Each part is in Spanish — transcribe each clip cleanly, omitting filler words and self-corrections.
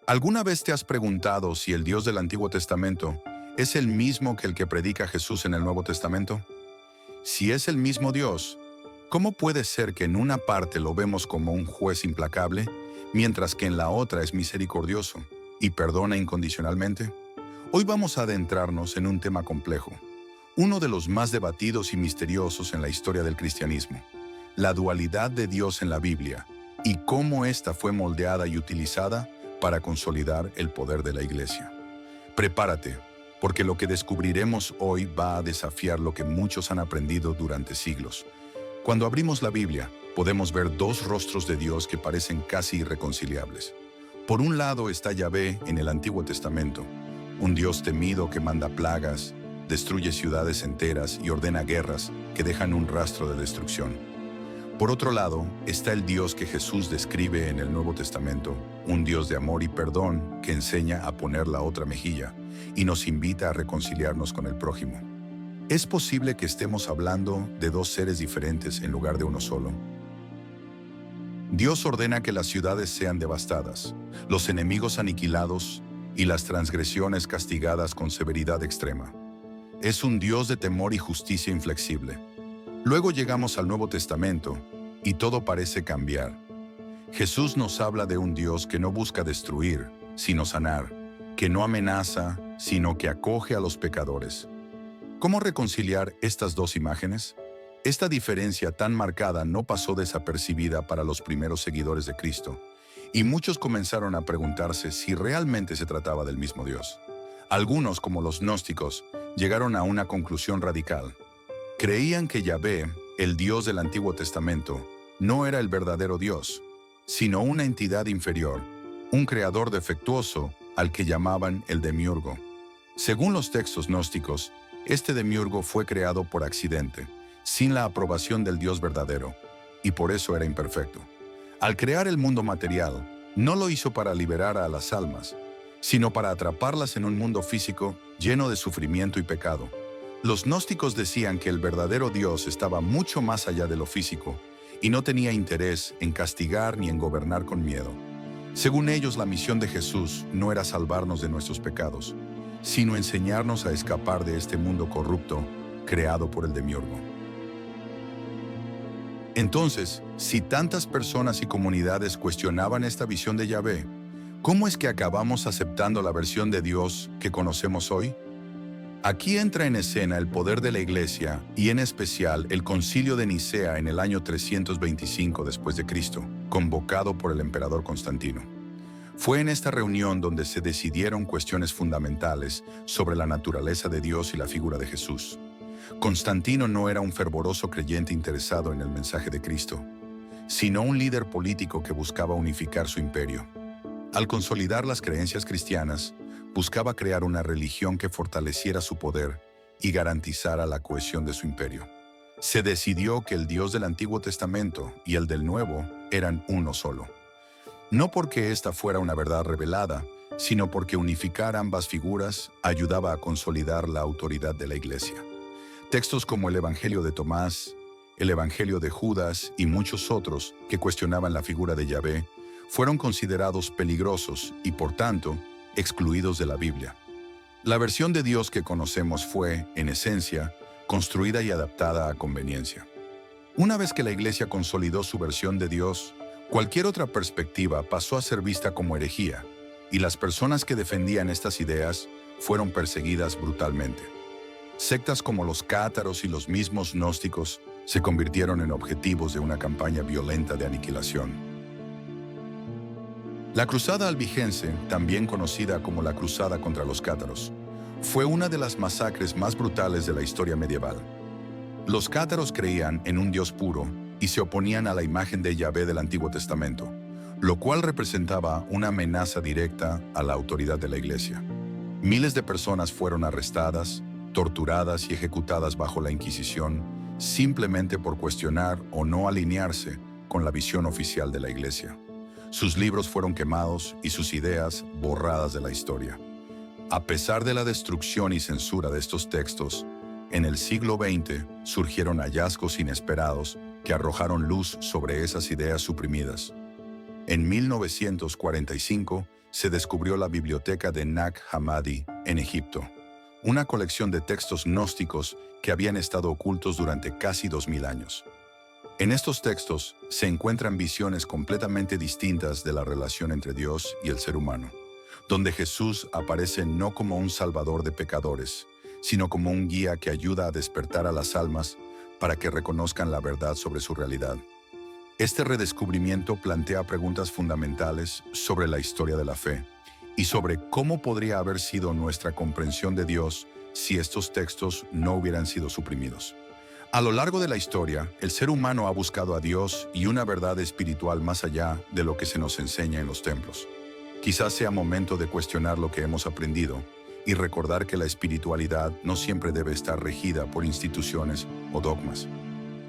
¿Alguna vez te has preguntado si el Dios del Antiguo Testamento es el mismo que el que predica Jesús en el Nuevo Testamento? Si es el mismo Dios, ¿cómo puede ser que en una parte lo vemos como un juez implacable, mientras que en la otra es misericordioso y perdona incondicionalmente? Hoy vamos a adentrarnos en un tema complejo, uno de los más debatidos y misteriosos en la historia del cristianismo, la dualidad de Dios en la Biblia y cómo ésta fue moldeada y utilizada para consolidar el poder de la Iglesia. Prepárate, porque lo que descubriremos hoy va a desafiar lo que muchos han aprendido durante siglos. Cuando abrimos la Biblia, podemos ver dos rostros de Dios que parecen casi irreconciliables. Por un lado está Yahvé en el Antiguo Testamento, un Dios temido que manda plagas, destruye ciudades enteras y ordena guerras que dejan un rastro de destrucción. Por otro lado, está el Dios que Jesús describe en el Nuevo Testamento, un Dios de amor y perdón que enseña a poner la otra mejilla y nos invita a reconciliarnos con el prójimo. ¿Es posible que estemos hablando de dos seres diferentes en lugar de uno solo? Dios ordena que las ciudades sean devastadas, los enemigos aniquilados y las transgresiones castigadas con severidad extrema. Es un Dios de temor y justicia inflexible. Luego llegamos al Nuevo Testamento y todo parece cambiar. Jesús nos habla de un Dios que no busca destruir, sino sanar, que no amenaza, sino que acoge a los pecadores. ¿Cómo reconciliar estas dos imágenes? Esta diferencia tan marcada no pasó desapercibida para los primeros seguidores de Cristo, y muchos comenzaron a preguntarse si realmente se trataba del mismo Dios. Algunos, como los gnósticos, llegaron a una conclusión radical. Creían que Yahvé, el Dios del Antiguo Testamento, no era el verdadero Dios, sino una entidad inferior, un creador defectuoso al que llamaban el demiurgo. Según los textos gnósticos, este demiurgo fue creado por accidente, sin la aprobación del Dios verdadero, y por eso era imperfecto. Al crear el mundo material, no lo hizo para liberar a las almas, sino para atraparlas en un mundo físico lleno de sufrimiento y pecado. Los gnósticos decían que el verdadero Dios estaba mucho más allá de lo físico y no tenía interés en castigar ni en gobernar con miedo. Según ellos, la misión de Jesús no era salvarnos de nuestros pecados, sino enseñarnos a escapar de este mundo corrupto creado por el demiurgo. Entonces, si tantas personas y comunidades cuestionaban esta visión de Yahvé, ¿cómo es que acabamos aceptando la versión de Dios que conocemos hoy? Aquí entra en escena el poder de la Iglesia y en especial el Concilio de Nicea en el año 325 después de Cristo, convocado por el emperador Constantino. Fue en esta reunión donde se decidieron cuestiones fundamentales sobre la naturaleza de Dios y la figura de Jesús. Constantino no era un fervoroso creyente interesado en el mensaje de Cristo, sino un líder político que buscaba unificar su imperio. Al consolidar las creencias cristianas, buscaba crear una religión que fortaleciera su poder y garantizara la cohesión de su imperio. Se decidió que el Dios del Antiguo Testamento y el del Nuevo eran uno solo. No porque esta fuera una verdad revelada, sino porque unificar ambas figuras ayudaba a consolidar la autoridad de la Iglesia. Textos como el Evangelio de Tomás, el Evangelio de Judas y muchos otros que cuestionaban la figura de Yahvé fueron considerados peligrosos y, por tanto, excluidos de la Biblia. La versión de Dios que conocemos fue, en esencia, construida y adaptada a conveniencia. Una vez que la Iglesia consolidó su versión de Dios, cualquier otra perspectiva pasó a ser vista como herejía, y las personas que defendían estas ideas fueron perseguidas brutalmente. Sectas como los cátaros y los mismos gnósticos se convirtieron en objetivos de una campaña violenta de aniquilación. La Cruzada Albigense, también conocida como la Cruzada contra los cátaros, fue una de las masacres más brutales de la historia medieval. Los cátaros creían en un Dios puro y se oponían a la imagen de Yahvé del Antiguo Testamento, lo cual representaba una amenaza directa a la autoridad de la Iglesia. Miles de personas fueron arrestadas, torturadas y ejecutadas bajo la Inquisición simplemente por cuestionar o no alinearse con la visión oficial de la Iglesia. Sus libros fueron quemados y sus ideas borradas de la historia. A pesar de la destrucción y censura de estos textos, en el siglo XX surgieron hallazgos inesperados que arrojaron luz sobre esas ideas suprimidas. En 1945 se descubrió la biblioteca de Nag Hammadi en Egipto, una colección de textos gnósticos que habían estado ocultos durante casi 2000 años. En estos textos se encuentran visiones completamente distintas de la relación entre Dios y el ser humano, donde Jesús aparece no como un salvador de pecadores, sino como un guía que ayuda a despertar a las almas para que reconozcan la verdad sobre su realidad. Este redescubrimiento plantea preguntas fundamentales sobre la historia de la fe y sobre cómo podría haber sido nuestra comprensión de Dios si estos textos no hubieran sido suprimidos. A lo largo de la historia, el ser humano ha buscado a Dios y una verdad espiritual más allá de lo que se nos enseña en los templos. Quizás sea momento de cuestionar lo que hemos aprendido y recordar que la espiritualidad no siempre debe estar regida por instituciones o dogmas.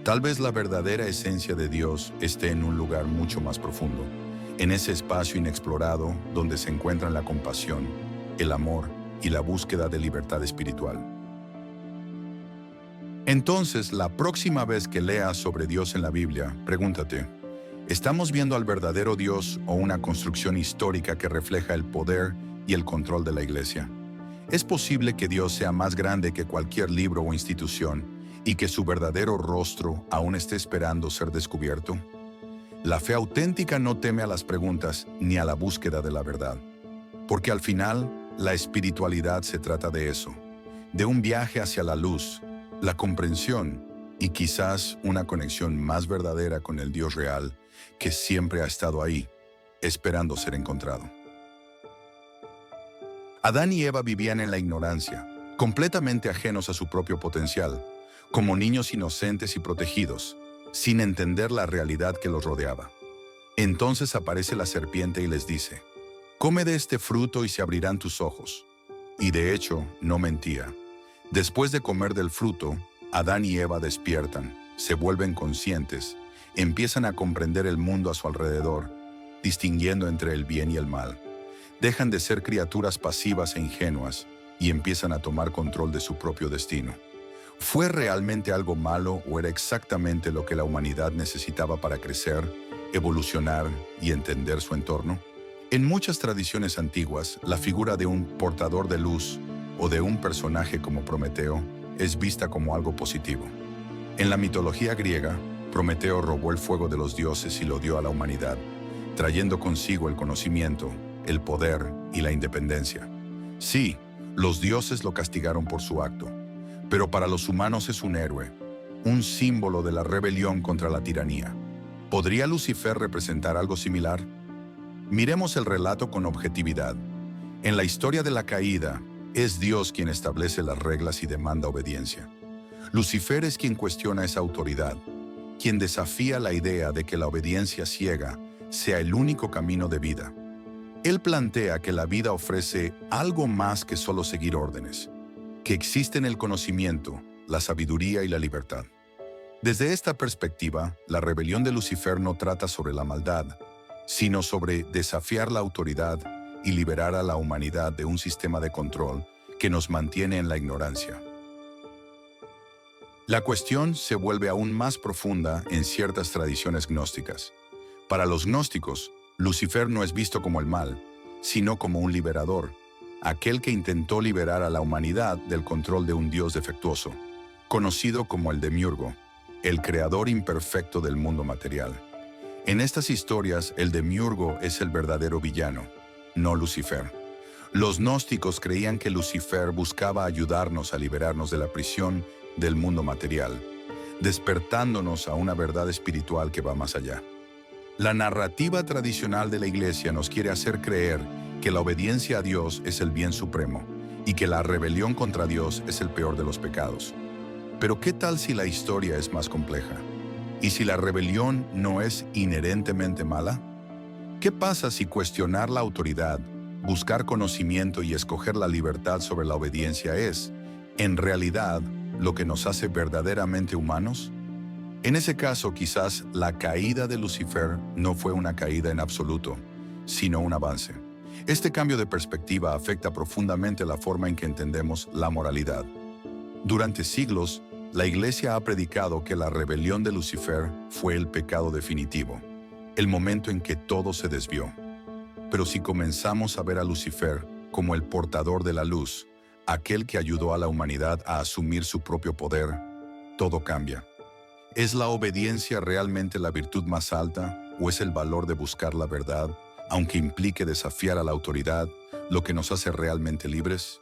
Tal vez la verdadera esencia de Dios esté en un lugar mucho más profundo, en ese espacio inexplorado donde se encuentran la compasión, el amor y la búsqueda de libertad espiritual. Entonces, la próxima vez que leas sobre Dios en la Biblia, pregúntate, ¿estamos viendo al verdadero Dios o una construcción histórica que refleja el poder y el control de la Iglesia? ¿Es posible que Dios sea más grande que cualquier libro o institución y que su verdadero rostro aún esté esperando ser descubierto? La fe auténtica no teme a las preguntas ni a la búsqueda de la verdad, porque al final la espiritualidad se trata de eso, de un viaje hacia la luz, la comprensión y quizás una conexión más verdadera con el Dios real que siempre ha estado ahí, esperando ser encontrado. Adán y Eva vivían en la ignorancia, completamente ajenos a su propio potencial, como niños inocentes y protegidos, sin entender la realidad que los rodeaba. Entonces aparece la serpiente y les dice, «Come de este fruto y se abrirán tus ojos». Y de hecho, no mentía. Después de comer del fruto, Adán y Eva despiertan, se vuelven conscientes, empiezan a comprender el mundo a su alrededor, distinguiendo entre el bien y el mal. Dejan de ser criaturas pasivas e ingenuas y empiezan a tomar control de su propio destino. ¿Fue realmente algo malo o era exactamente lo que la humanidad necesitaba para crecer, evolucionar y entender su entorno? En muchas tradiciones antiguas, la figura de un portador de luz o de un personaje como Prometeo es vista como algo positivo. En la mitología griega, Prometeo robó el fuego de los dioses y lo dio a la humanidad, trayendo consigo el conocimiento, el poder y la independencia. Sí, los dioses lo castigaron por su acto, pero para los humanos es un héroe, un símbolo de la rebelión contra la tiranía. ¿Podría Lucifer representar algo similar? Miremos el relato con objetividad. En la historia de la caída, es Dios quien establece las reglas y demanda obediencia. Lucifer es quien cuestiona esa autoridad, quien desafía la idea de que la obediencia ciega sea el único camino de vida. Él plantea que la vida ofrece algo más que solo seguir órdenes, que existen el conocimiento, la sabiduría y la libertad. Desde esta perspectiva, la rebelión de Lucifer no trata sobre la maldad, sino sobre desafiar la autoridad y liberar a la humanidad de un sistema de control que nos mantiene en la ignorancia. La cuestión se vuelve aún más profunda en ciertas tradiciones gnósticas. Para los gnósticos, Lucifer no es visto como el mal, sino como un liberador, aquel que intentó liberar a la humanidad del control de un dios defectuoso, conocido como el Demiurgo, el creador imperfecto del mundo material. En estas historias, el Demiurgo es el verdadero villano, no Lucifer. Los gnósticos creían que Lucifer buscaba ayudarnos a liberarnos de la prisión del mundo material, despertándonos a una verdad espiritual que va más allá. La narrativa tradicional de la Iglesia nos quiere hacer creer que la obediencia a Dios es el bien supremo y que la rebelión contra Dios es el peor de los pecados. Pero ¿qué tal si la historia es más compleja? ¿Y si la rebelión no es inherentemente mala? ¿Qué pasa si cuestionar la autoridad, buscar conocimiento y escoger la libertad sobre la obediencia es, en realidad, lo que nos hace verdaderamente humanos? En ese caso, quizás la caída de Lucifer no fue una caída en absoluto, sino un avance. Este cambio de perspectiva afecta profundamente la forma en que entendemos la moralidad. Durante siglos, la Iglesia ha predicado que la rebelión de Lucifer fue el pecado definitivo, el momento en que todo se desvió. Pero si comenzamos a ver a Lucifer como el portador de la luz, aquel que ayudó a la humanidad a asumir su propio poder, todo cambia. ¿Es la obediencia realmente la virtud más alta o es el valor de buscar la verdad, aunque implique desafiar a la autoridad, lo que nos hace realmente libres?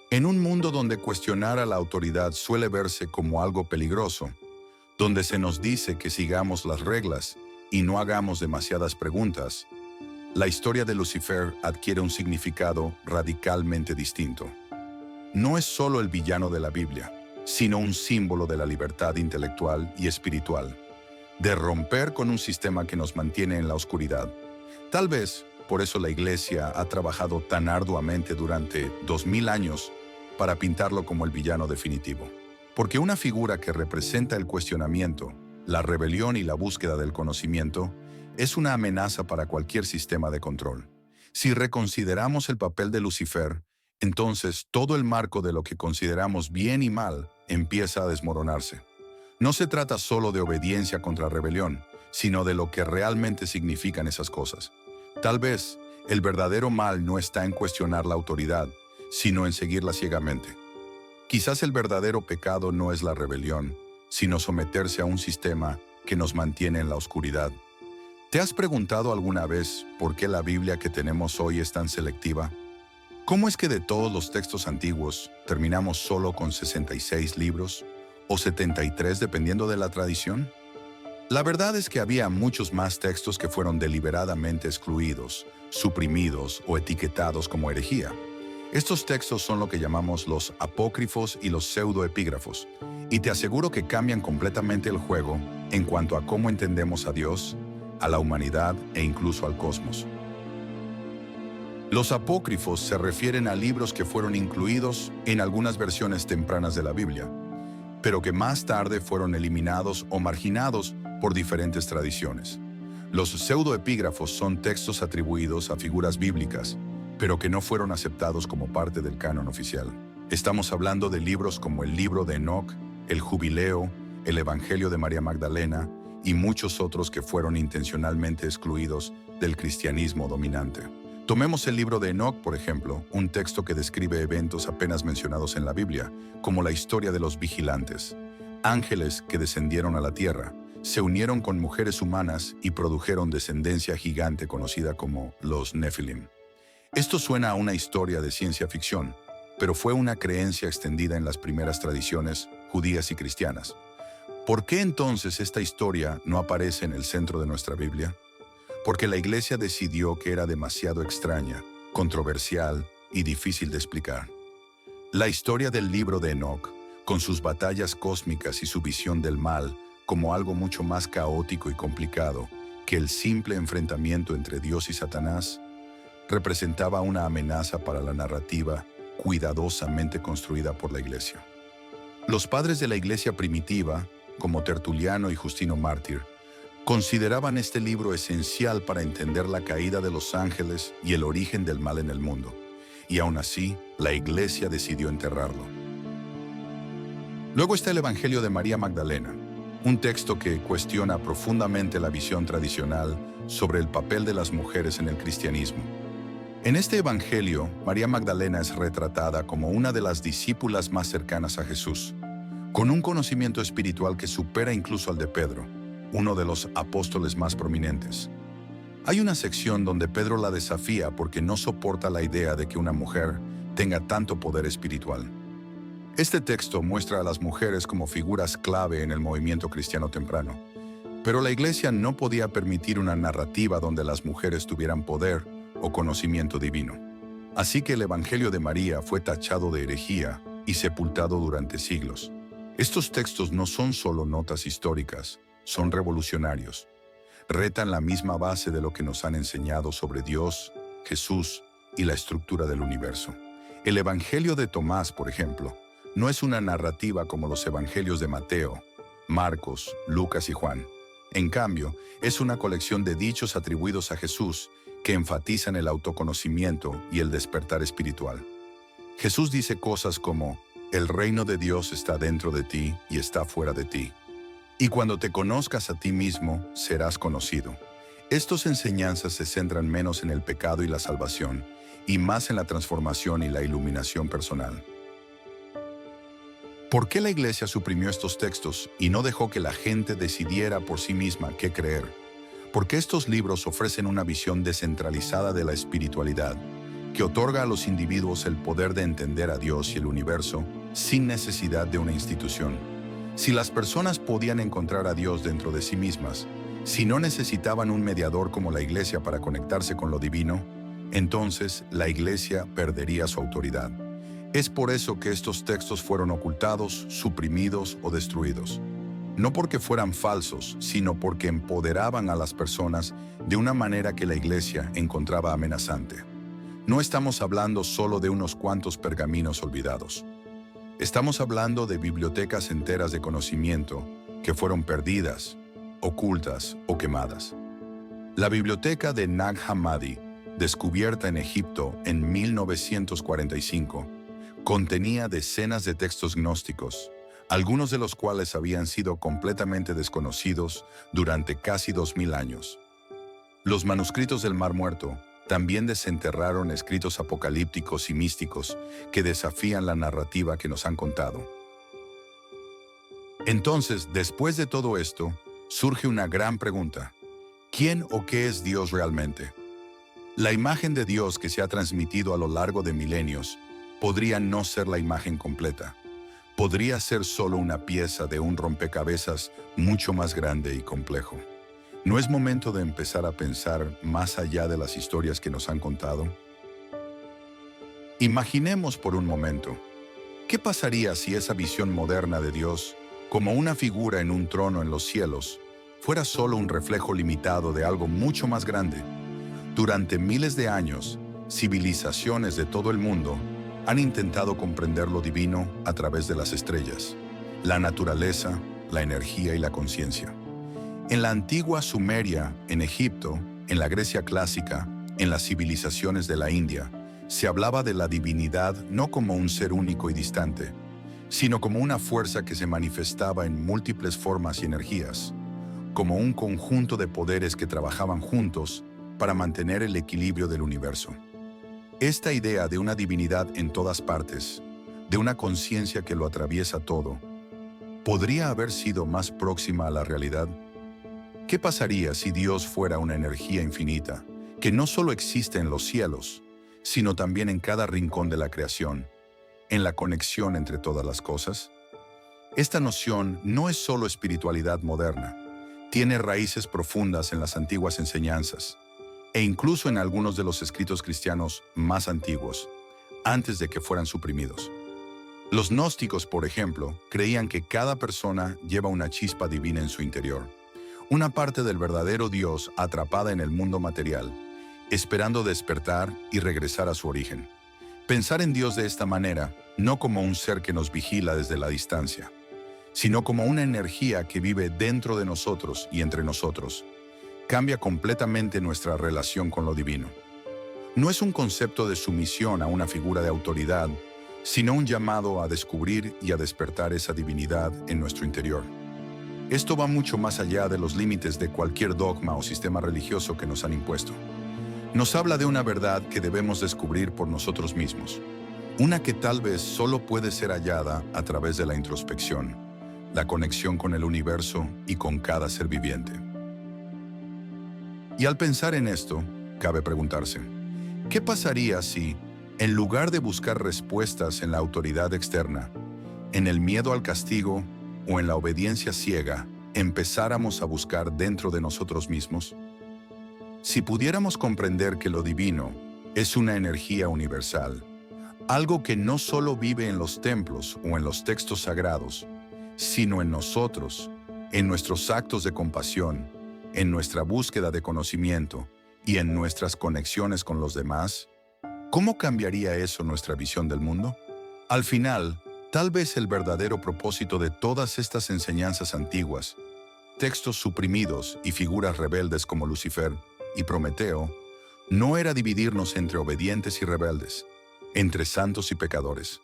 En un mundo donde cuestionar a la autoridad suele verse como algo peligroso, donde se nos dice que sigamos las reglas y no hagamos demasiadas preguntas, la historia de Lucifer adquiere un significado radicalmente distinto. No es solo el villano de la Biblia, sino un símbolo de la libertad intelectual y espiritual, de romper con un sistema que nos mantiene en la oscuridad. Tal vez por eso la Iglesia ha trabajado tan arduamente durante 2000 años para pintarlo como el villano definitivo. Porque una figura que representa el cuestionamiento, la rebelión y la búsqueda del conocimiento es una amenaza para cualquier sistema de control. Si reconsideramos el papel de Lucifer, entonces todo el marco de lo que consideramos bien y mal empieza a desmoronarse. No se trata solo de obediencia contra rebelión, sino de lo que realmente significan esas cosas. Tal vez el verdadero mal no está en cuestionar la autoridad, sino en seguirla ciegamente. Quizás el verdadero pecado no es la rebelión, sino someterse a un sistema que nos mantiene en la oscuridad. ¿Te has preguntado alguna vez por qué la Biblia que tenemos hoy es tan selectiva? ¿Cómo es que de todos los textos antiguos terminamos solo con 66 libros o 73 dependiendo de la tradición? La verdad es que había muchos más textos que fueron deliberadamente excluidos, suprimidos o etiquetados como herejía. Estos textos son lo que llamamos los apócrifos y los pseudoepígrafos, y te aseguro que cambian completamente el juego en cuanto a cómo entendemos a Dios, a la humanidad e incluso al cosmos. Los apócrifos se refieren a libros que fueron incluidos en algunas versiones tempranas de la Biblia, pero que más tarde fueron eliminados o marginados por diferentes tradiciones. Los pseudoepígrafos son textos atribuidos a figuras bíblicas, pero que no fueron aceptados como parte del canon oficial. Estamos hablando de libros como el libro de Enoc, el Jubileo, el Evangelio de María Magdalena y muchos otros que fueron intencionalmente excluidos del cristianismo dominante. Tomemos el libro de Enoc, por ejemplo, un texto que describe eventos apenas mencionados en la Biblia, como la historia de los vigilantes, ángeles que descendieron a la tierra, se unieron con mujeres humanas y produjeron descendencia gigante conocida como los Nefilim. Esto suena a una historia de ciencia ficción, pero fue una creencia extendida en las primeras tradiciones judías y cristianas. ¿Por qué entonces esta historia no aparece en el centro de nuestra Biblia? Porque la Iglesia decidió que era demasiado extraña, controversial y difícil de explicar. La historia del libro de Enoc, con sus batallas cósmicas y su visión del mal como algo mucho más caótico y complicado que el simple enfrentamiento entre Dios y Satanás, representaba una amenaza para la narrativa cuidadosamente construida por la Iglesia. Los padres de la Iglesia primitiva, como Tertuliano y Justino Mártir, consideraban este libro esencial para entender la caída de los ángeles y el origen del mal en el mundo, y aún así, la Iglesia decidió enterrarlo. Luego está el Evangelio de María Magdalena, un texto que cuestiona profundamente la visión tradicional sobre el papel de las mujeres en el cristianismo. En este Evangelio, María Magdalena es retratada como una de las discípulas más cercanas a Jesús, con un conocimiento espiritual que supera incluso al de Pedro, uno de los apóstoles más prominentes. Hay una sección donde Pedro la desafía porque no soporta la idea de que una mujer tenga tanto poder espiritual. Este texto muestra a las mujeres como figuras clave en el movimiento cristiano temprano, pero la Iglesia no podía permitir una narrativa donde las mujeres tuvieran poder o conocimiento divino. Así que el Evangelio de María fue tachado de herejía y sepultado durante siglos. Estos textos no son solo notas históricas, son revolucionarios. Retan la misma base de lo que nos han enseñado sobre Dios, Jesús y la estructura del universo. El Evangelio de Tomás, por ejemplo, no es una narrativa como los Evangelios de Mateo, Marcos, Lucas y Juan. En cambio, es una colección de dichos atribuidos a Jesús que enfatizan el autoconocimiento y el despertar espiritual. Jesús dice cosas como: el reino de Dios está dentro de ti y está fuera de ti. Y cuando te conozcas a ti mismo, serás conocido. Estas enseñanzas se centran menos en el pecado y la salvación, y más en la transformación y la iluminación personal. ¿Por qué la Iglesia suprimió estos textos y no dejó que la gente decidiera por sí misma qué creer? Porque estos libros ofrecen una visión descentralizada de la espiritualidad, que otorga a los individuos el poder de entender a Dios y el universo sin necesidad de una institución. Si las personas podían encontrar a Dios dentro de sí mismas, si no necesitaban un mediador como la Iglesia para conectarse con lo divino, entonces la Iglesia perdería su autoridad. Es por eso que estos textos fueron ocultados, suprimidos o destruidos. No porque fueran falsos, sino porque empoderaban a las personas de una manera que la Iglesia encontraba amenazante. No estamos hablando solo de unos cuantos pergaminos olvidados. Estamos hablando de bibliotecas enteras de conocimiento que fueron perdidas, ocultas o quemadas. La biblioteca de Nag Hammadi, descubierta en Egipto en 1945, contenía decenas de textos gnósticos, algunos de los cuales habían sido completamente desconocidos durante casi 2000 años. Los manuscritos del Mar Muerto también desenterraron escritos apocalípticos y místicos que desafían la narrativa que nos han contado. Entonces, después de todo esto, surge una gran pregunta: ¿quién o qué es Dios realmente? La imagen de Dios que se ha transmitido a lo largo de milenios podría no ser la imagen completa. Podría ser solo una pieza de un rompecabezas mucho más grande y complejo. ¿No es momento de empezar a pensar más allá de las historias que nos han contado? Imaginemos por un momento, ¿qué pasaría si esa visión moderna de Dios, como una figura en un trono en los cielos, fuera solo un reflejo limitado de algo mucho más grande? Durante miles de años, civilizaciones de todo el mundo han intentado comprender lo divino a través de las estrellas, la naturaleza, la energía y la conciencia. En la antigua Sumeria, en Egipto, en la Grecia clásica, en las civilizaciones de la India, se hablaba de la divinidad no como un ser único y distante, sino como una fuerza que se manifestaba en múltiples formas y energías, como un conjunto de poderes que trabajaban juntos para mantener el equilibrio del universo. Esta idea de una divinidad en todas partes, de una conciencia que lo atraviesa todo, ¿podría haber sido más próxima a la realidad? ¿Qué pasaría si Dios fuera una energía infinita, que no solo existe en los cielos, sino también en cada rincón de la creación, en la conexión entre todas las cosas? Esta noción no es solo espiritualidad moderna, tiene raíces profundas en las antiguas enseñanzas, e incluso en algunos de los escritos cristianos más antiguos, antes de que fueran suprimidos. Los gnósticos, por ejemplo, creían que cada persona lleva una chispa divina en su interior, una parte del verdadero Dios atrapada en el mundo material, esperando despertar y regresar a su origen. Pensar en Dios de esta manera, no como un ser que nos vigila desde la distancia, sino como una energía que vive dentro de nosotros y entre nosotros, cambia completamente nuestra relación con lo divino. No es un concepto de sumisión a una figura de autoridad, sino un llamado a descubrir y a despertar esa divinidad en nuestro interior. Esto va mucho más allá de los límites de cualquier dogma o sistema religioso que nos han impuesto. Nos habla de una verdad que debemos descubrir por nosotros mismos, una que tal vez solo puede ser hallada a través de la introspección, la conexión con el universo y con cada ser viviente. Y al pensar en esto, cabe preguntarse, ¿qué pasaría si, en lugar de buscar respuestas en la autoridad externa, en el miedo al castigo o en la obediencia ciega, empezáramos a buscar dentro de nosotros mismos? Si pudiéramos comprender que lo divino es una energía universal, algo que no solo vive en los templos o en los textos sagrados, sino en nosotros, en nuestros actos de compasión, en nuestra búsqueda de conocimiento y en nuestras conexiones con los demás, ¿cómo cambiaría eso nuestra visión del mundo? Al final, tal vez el verdadero propósito de todas estas enseñanzas antiguas, textos suprimidos y figuras rebeldes como Lucifer y Prometeo, no era dividirnos entre obedientes y rebeldes, entre santos y pecadores.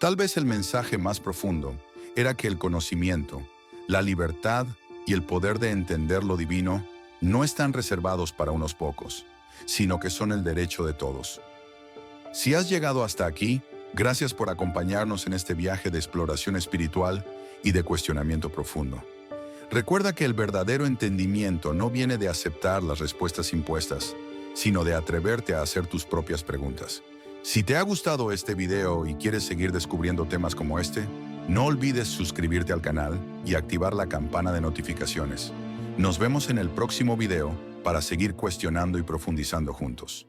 Tal vez el mensaje más profundo era que el conocimiento, la libertad y el poder de entender lo divino no están reservados para unos pocos, sino que son el derecho de todos. Si has llegado hasta aquí, gracias por acompañarnos en este viaje de exploración espiritual y de cuestionamiento profundo. Recuerda que el verdadero entendimiento no viene de aceptar las respuestas impuestas, sino de atreverte a hacer tus propias preguntas. Si te ha gustado este video y quieres seguir descubriendo temas como este, no olvides suscribirte al canal y activar la campana de notificaciones. Nos vemos en el próximo video para seguir cuestionando y profundizando juntos.